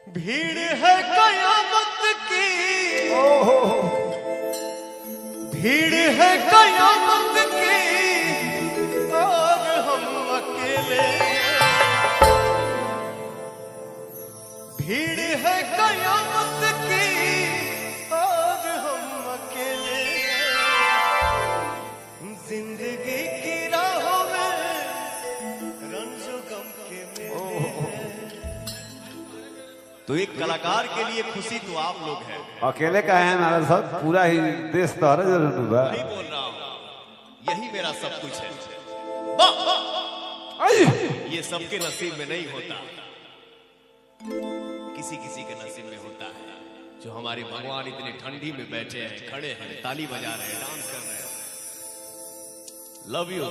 भीड़ है कयामत की, भीड़ है कयामत की, और हम अकेले। भीड़ है कयामत की, और हम अकेले। जिंदगी की राहों में रंजो गम के मेले। तो एक कलाकार के लिए खुशी तो आप लोग हैं। अकेले का है नारा साहब, पूरा ही देश तोहरा जरूर बा। नहीं बोल रहा हूं, यही मेरा सब कुछ है। ये सबके नसीब में नहीं होता, किसी किसी के नसीब में होता है। जो हमारे भगवान इतने ठंडी में बैठे हैं, खड़े हैं, ताली बजा रहे हैं, डांस कर रहे हैं। लव यू,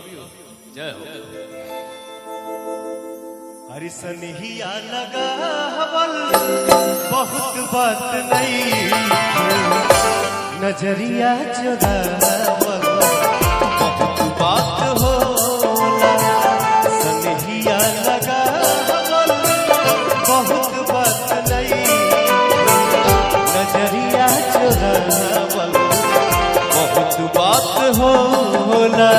जय हो। हरी सनहिया लगा हवल, बहुत बात नहीं, नजरिया चुरावल बहुत बात होला। सनहिया लगा हवल, बहुत बात नहीं, नजरिया चुरावल बहुत बात होला।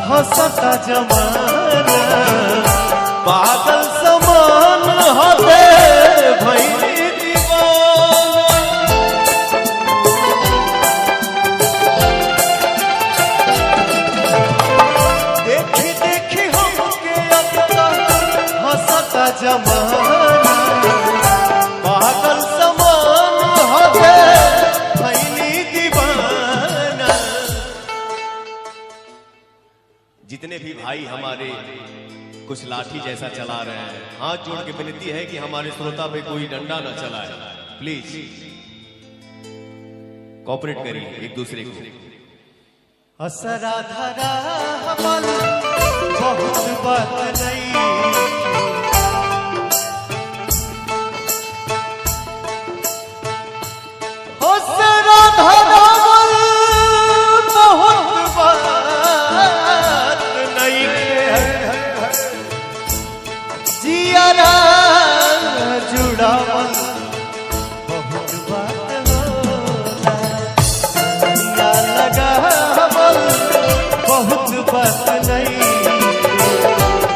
हंसता जमाना पागल समान हवे भइली दीवाना। देखी देखी हमके अपना हंसता जमाना पागल समान हवे भइली दीवाना। जितने भी भाई हमारे कुछ लाठी जैसा चला रहे हैं, हाथ जोड़ के विनती है कि हमारे श्रोता पे कोई डंडा न चलाए। प्लीज कोऑपरेट करिए एक दूसरे को। असरा धरा हमल बहुत बात नहीं, असरा धरा जुड़ावल बहुत बात होला। सनहिया लगावल बहुत बात नहीं,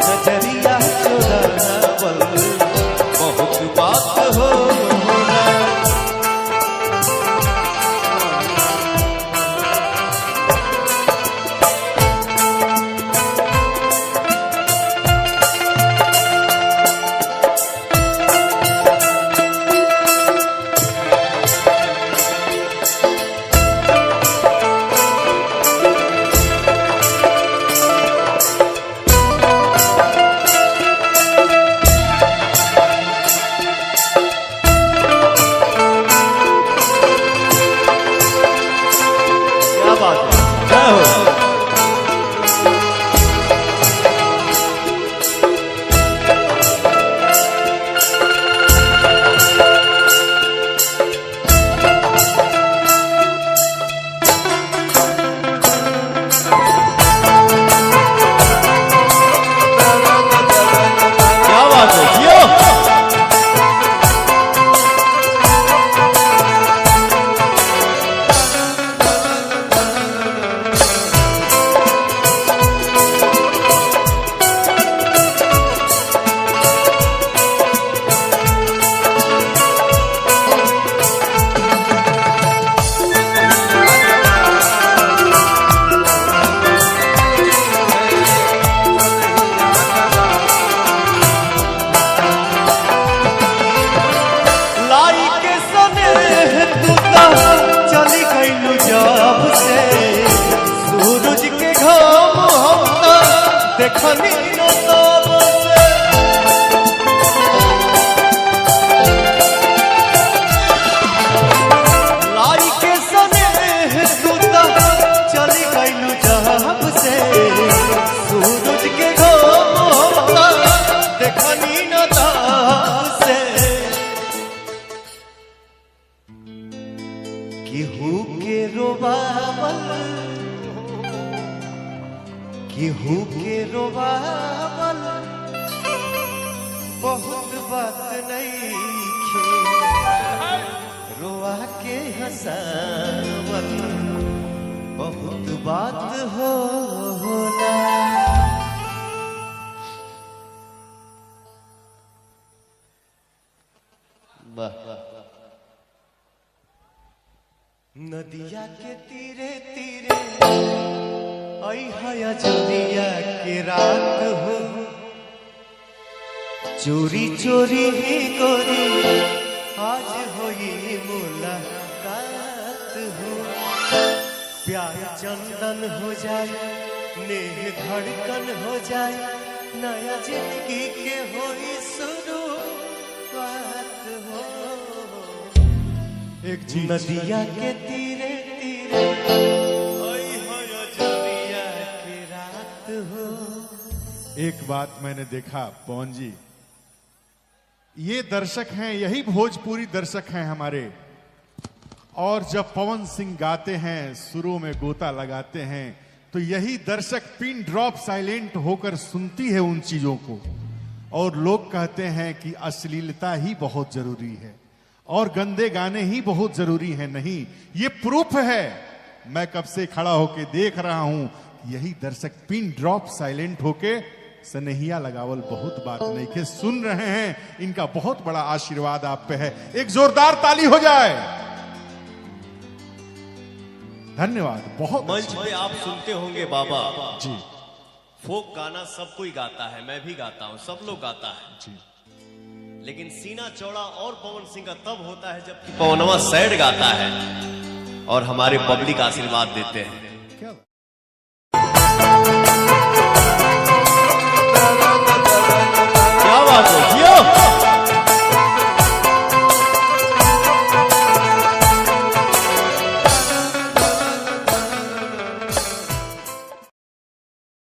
नजरिया चुरावल बहुत बात होला। देखनी केहू के रोबावल, केहू के रोबावल बहुत बात नहीं खे, रोआ के हंसावल बहुत बात होला। नदिया के तीरे तीरे आई है जोरिया के रात हो, चोरी चोरी ही गोरी आज होई मुलाकात हो। प्यार चंदन हो जाए, नेह धड़कन हो जाए, नया जिंदगी के होई शुरुआत हो। एक चीज नदिया के तीरे तीरे आई है जोरिया के रात हो। एक बात मैंने देखा पवन जी, ये दर्शक हैं, यही भोजपुरी दर्शक हैं हमारे। और जब पवन सिंह गाते हैं, सुरों में गोता लगाते हैं, तो यही दर्शक पिन ड्रॉप साइलेंट होकर सुनती है उन चीजों को। और लोग कहते हैं कि अश्लीलता ही बहुत जरूरी है और गंदे गाने ही बहुत जरूरी है। नहीं, ये प्रूफ है। मैं कब से खड़ा होके देख रहा हूं, यही दर्शक पिन ड्रॉप साइलेंट होके सनहिया लगावल बहुत बात नहीं के सुन रहे हैं। इनका बहुत बड़ा आशीर्वाद आप पे है। एक जोरदार ताली हो जाए। धन्यवाद। बहुत मंच पे आप सुनते होंगे बाबा जी, फोक गाना सब कोई गाता है, मैं भी गाता हूँ, सब लोग गाता है जी। लेकिन सीना चौड़ा और पवन सिंह का तब होता है जब पवनवा सैड गाता है और हमारे पब्लिक आशीर्वाद देते हैं। क्या